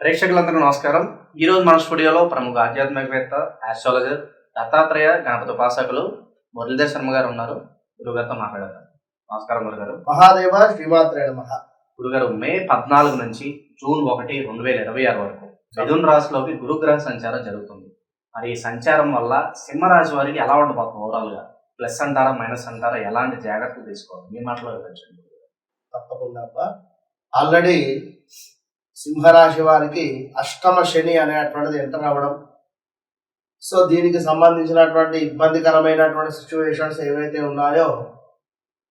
ప్రేక్షకులందరికీ నమస్కారం. ఈరోజు మన స్టూడియోలో ప్రముఖ ఆధ్యాత్మికవేత్త, ఆస్ట్రాలజర్, దత్తాత్రేయ గణపతి ఉపాసకులు మురళీధర్ శర్మ గారు ఉన్నారు. గురుగారితో మాట్లాడతారు. నమస్కారం గురుగారు. మహాదేవ శ్రీమాత్రే నమః. గురుగారు, మే 14 నుంచి జూన్ 1, 2026 వరకు మిథున రాశిలోకి గురుగ్రహ సంచారం జరుగుతుంది. మరి ఈ సంచారం వల్ల సింహరాశి వారికి ఎలా ఉండబోతుంది? ఓవరాల్ గా ప్లస్ అంటారా, మైనస్ అంటారా, ఎలాంటి జాగ్రత్తలు తీసుకోవాలి? మీ మాటలో వివరించండి. తప్పకుండా ఆల్రెడీ సింహరాశి వారికి అష్టమ శని అనేటువంటిది ఎంటర్ అవ్వడం, సో దీనికి సంబంధించినటువంటి ఇబ్బందికరమైనటువంటి సిచ్యువేషన్స్ ఏవైతే ఉన్నాయో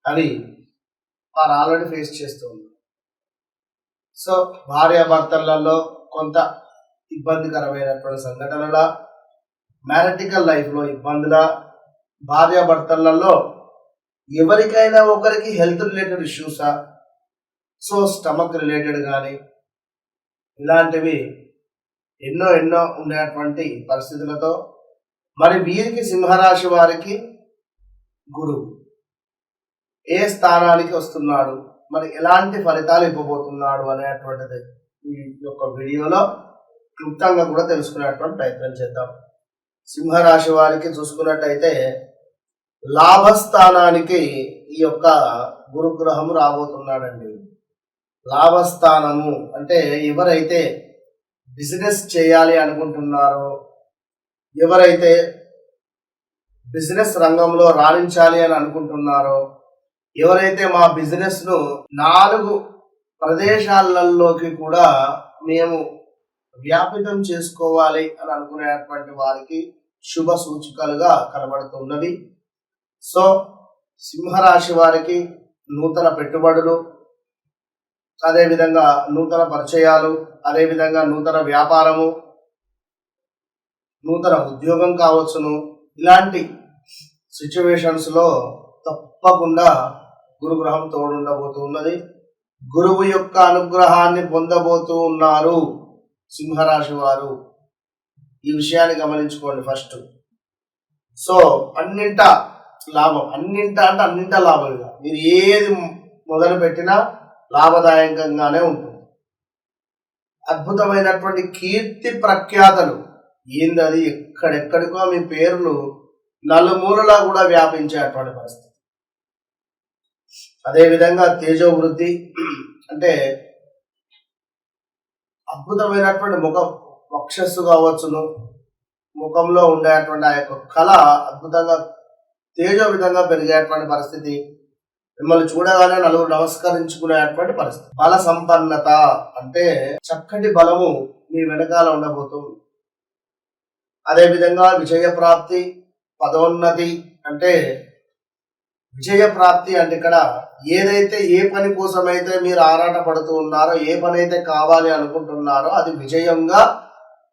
అవి వారు ఆల్రెడీ ఫేస్ చేస్తూ ఉన్నారు. సో భార్యాభర్తలలో కొంత ఇబ్బందికరమైనటువంటి సంఘటనల, మ్యారిటికల్ లైఫ్లో ఇబ్బందుల, భార్యాభర్తలలో ఎవరికైనా ఒకరికి హెల్త్ రిలేటెడ్ ఇష్యూసా, సో స్టమక్ రిలేటెడ్ కానీ ఇలాంటివి ఎన్నో ఉండేటువంటి పరిస్థితులతో మరి వీరికి సింహరాశి వారికి గురువు ఏ స్థానానికి వస్తున్నాడు, మరి ఎలాంటి ఫలితాలు ఇవ్వబోతున్నాడు అనేటువంటిది ఈ యొక్క వీడియోలో క్లుప్తంగా కూడా తెలుసుకునేటువంటి ప్రయత్నం చేద్దాం. సింహరాశి వారికి చూసుకున్నట్టయితే లాభస్థానానికి ఈ యొక్క గురుగ్రహము రాబోతున్నాడండి. లాభస్థానము అంటే ఎవరైతే బిజినెస్ చేయాలి అనుకుంటున్నారో, ఎవరైతే బిజినెస్ రంగంలో రాణించాలి అని అనుకుంటున్నారో, ఎవరైతే మా బిజినెస్ను 4 ప్రదేశాలలోకి కూడా మేము వ్యాపితం చేసుకోవాలి అని అనుకునేటువంటి వారికి శుభ సూచికలుగా కనబడుతున్నది. సో సింహరాశి వారికి నూతన పెట్టుబడులు, అదేవిధంగా నూతన పరిచయాలు, అదేవిధంగా నూతన వ్యాపారము, నూతన ఉద్యోగం కావచ్చును, ఇలాంటి సిచ్యువేషన్స్లో తప్పకుండా గురుగ్రహం తోడుండబోతున్నది. గురువు యొక్క అనుగ్రహాన్ని పొందబోతూ ఉన్నారు సింహరాశి వారు. ఈ విషయాన్ని గమనించుకోండి ఫస్ట్. సో అన్నింట లాభం, అన్నింట లాభం. మీరు ఏది మొదలు పెట్టినా లాభదాయకంగానే ఉంటుంది. అద్భుతమైనటువంటి కీర్తి ప్రఖ్యాతలు ఏందది, ఎక్కడెక్కడికో మీ పేర్లు నలుమూలలా కూడా వ్యాపించేటువంటి పరిస్థితి. అదేవిధంగా తేజోవృద్ధి అంటే అద్భుతమైనటువంటి వక్షస్సు కావచ్చును, ముఖంలో ఉండేటువంటి ఆ యొక్క కళ అద్భుతంగా తేజో విధంగా పెరిగేటువంటి పరిస్థితి. మిమ్మల్ని చూడగానే నలుగురు నమస్కరించుకునేటువంటి పరిస్థితి. బల సంపన్నత అంటే చక్కటి బలము మీ వెనకాల ఉండబోతుంది. అదేవిధంగా విజయప్రాప్తి, పదోన్నతి అంటే విజయప్రాప్తి అంటే ఇక్కడ ఏదైతే ఏ పని కోసమైతే మీరు ఆరాట పడుతూ ఉన్నారో, ఏ పని అయితే కావాలి అనుకుంటున్నారో అది విజయంగా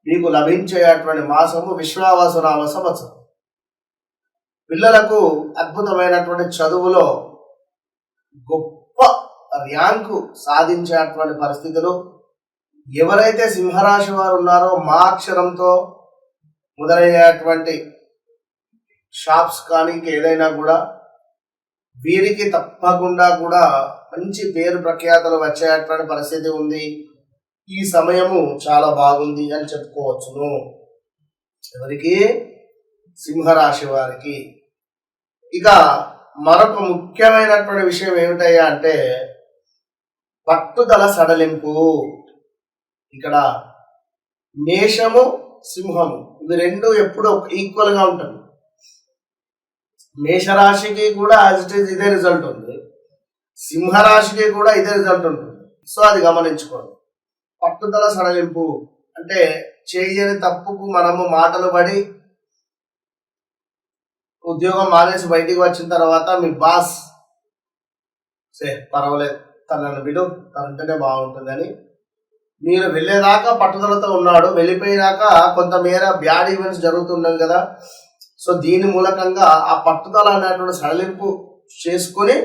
మీకు లభించేటువంటి మాసము విశ్వావసునామ సంవత్సరం. పిల్లలకు అద్భుతమైనటువంటి చదువులో గొప్ప ర్యాంకు సాధించేటువంటి పరిస్థితులు. ఎవరైతే సింహరాశి వారు ఉన్నారో మా అక్షరంతో మొదలయ్యేటువంటి షాప్స్ కానీ ఇంకేదైనా కూడా వీరికి తప్పకుండా కూడా మంచి పేరు ప్రఖ్యాతలు వచ్చేటువంటి పరిస్థితి ఉంది. ఈ సమయము చాలా బాగుంది అని చెప్పుకోవచ్చును ఎవరికి, సింహరాశి వారికి. ఇక మరొక ముఖ్యమైనటువంటి విషయం ఏమిటయ్యా అంటే పట్టుదల సడలింపు. ఇక్కడ మేషము, సింహము ఇవి రెండు ఎప్పుడు ఈక్వల్ గా ఉంటుంది. మేషరాశికి కూడా యాజ్ ఇట్ ఈజ్ ఇదే రిజల్ట్ ఉంది, సింహరాశికి కూడా ఇదే రిజల్ట్ ఉంటుంది. సో అది గమనించుకోండి. పట్టుదల సడలింపు అంటే చేయని తప్పుకు మనము మాటలు పడి ఉద్యోగం మానేసి బయటికి వచ్చిన తర్వాత మీ బాస్ పర్వాలేదు తనను విడు, తనంటేనే బాగుంటుందని మీరు వెళ్ళేదాకా పట్టుదలతో ఉన్నాడు. వెళ్ళిపోయినాక కొంతమేర బ్యాడ్ ఈవెంట్స్ జరుగుతున్నాయి కదా, సో దీని మూలకంగా ఆ పట్టుదల అనేటువంటి సడలింపు చేసుకొని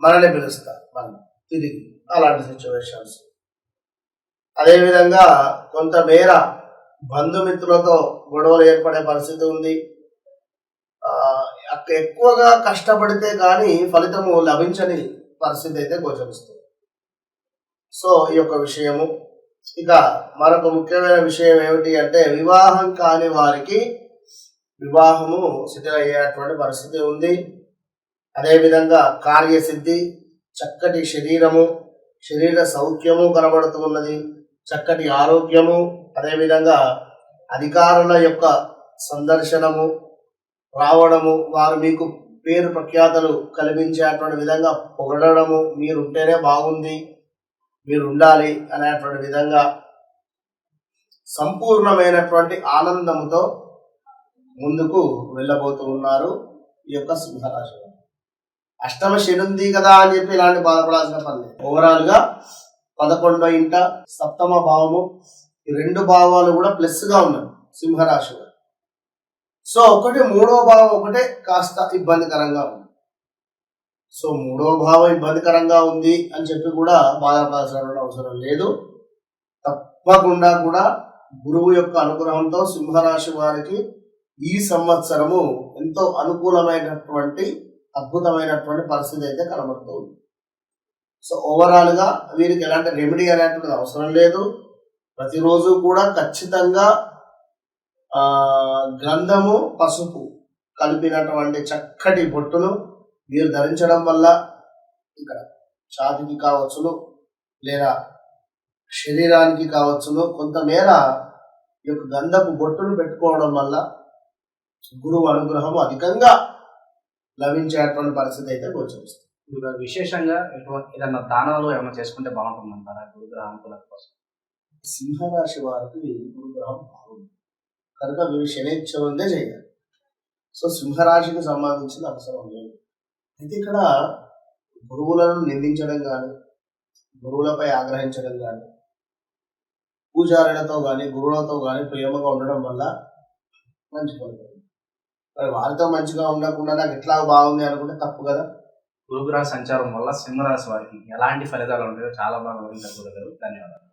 మనల్ని పిలుస్తారు మనం తిరిగి అలాంటి సిచ్యువేషన్స్. అదేవిధంగా కొంతమేర బంధుమిత్రులతో గొడవలు ఏర్పడే పరిస్థితి ఉంది. ఎక్కువగా కష్టపడితే కానీ ఫలితము లభించని పరిస్థితి అయితే గోచరిస్తుంది. సో ఈ యొక్క విషయము ఇక మరొక ముఖ్యమైన విషయం ఏమిటి అంటే వివాహం కాని వారికి వివాహము సెటిల్ అయ్యేటువంటి పరిస్థితి ఉంది. అదేవిధంగా కార్యసిద్ధి, చక్కటి శరీర సౌఖ్యము కనబడుతూ ఉన్నది, చక్కటి ఆరోగ్యము, అదేవిధంగా అధికారుల యొక్క సందర్శనము రావడము, వారు మీకు పేరు ప్రఖ్యాతలు కల్పించేటువంటి విధంగా పొగడము, మీరుంటేనే బాగుంది, మీరు ఉండాలి అనేటువంటి విధంగా సంపూర్ణమైనటువంటి ఆనందంతో ముందుకు వెళ్ళబోతూ ఉన్నారు ఈ యొక్క సింహరాశి. అష్టమ శని ఉంది కదా అని చెప్పి ఇలాంటి బాధపడాల్సిన పని లేదు. ఓవరాల్ గా 11వ ఇంట సప్తమ భావము, ఈ 2 భావాలు కూడా ప్లస్ గా ఉన్నాయి సింహరాశి. సో మూడో భావం ఒకటే కాస్త ఇబ్బందికరంగా ఉంది. సో 3వ భావం ఇబ్బందికరంగా ఉంది అని చెప్పి కూడా బాధపడాల్సిన అవసరం లేదు. తప్పకుండా కూడా గురువు యొక్క అనుగ్రహంతో సింహరాశి వారికి ఈ సంవత్సరము ఎంతో అనుకూలమైనటువంటి అద్భుతమైనటువంటి పరిస్థితి అయితే కనబడుతుంది. సో ఓవరాల్ గా వీరికి ఎలాంటి రెమెడీ అనేటువంటిది అవసరం లేదు. ప్రతిరోజు కూడా ఖచ్చితంగా గంధము పసుపు కలిపినటువంటి చక్కటి బొట్టును మీరు ధరించడం వల్ల ఇక్కడ ఛాతీకి కావచ్చును లేదా శరీరానికి కావచ్చును కొంతమేర ఈ యొక్క గంధపు బొట్టును పెట్టుకోవడం వల్ల గురువు అనుగ్రహం అధికంగా లభించేటువంటి పరిస్థితి అయితే గోచరిస్తుంది. ఇంకా విశేషంగా ఏదన్నా దానాలు ఏమైనా చేసుకుంటే బాగుంటుందంటారా గురుగ్రహ అనుకూలత కోసం? సింహరాశి వారికి గురుగ్రహం బాగుంది కనుక వీరు శనిచ్చవందే చేయాలి. సో సింహరాశికి సంబంధించిన అవసరం లేదు. అయితే ఇక్కడ గురువులను నిందించడం కానీ, గురువులపై ఆగ్రహించడం కానీ, పూజారులతో కానీ గురువులతో కానీ ప్రేమగా ఉండడం వల్ల మంచి ఫలితం. మరి వారితో మంచిగా ఉండకుండా నాకు ఎట్లా బాగుంది అనుకుంటే తప్పు కదా. గురుగ్రహ సంచారం వల్ల సింహరాశి వారికి ఎలాంటి ఫలితాలు ఉంటాయో చాలా బాగా వివరించారు గురుగారు. ధన్యవాదాలు.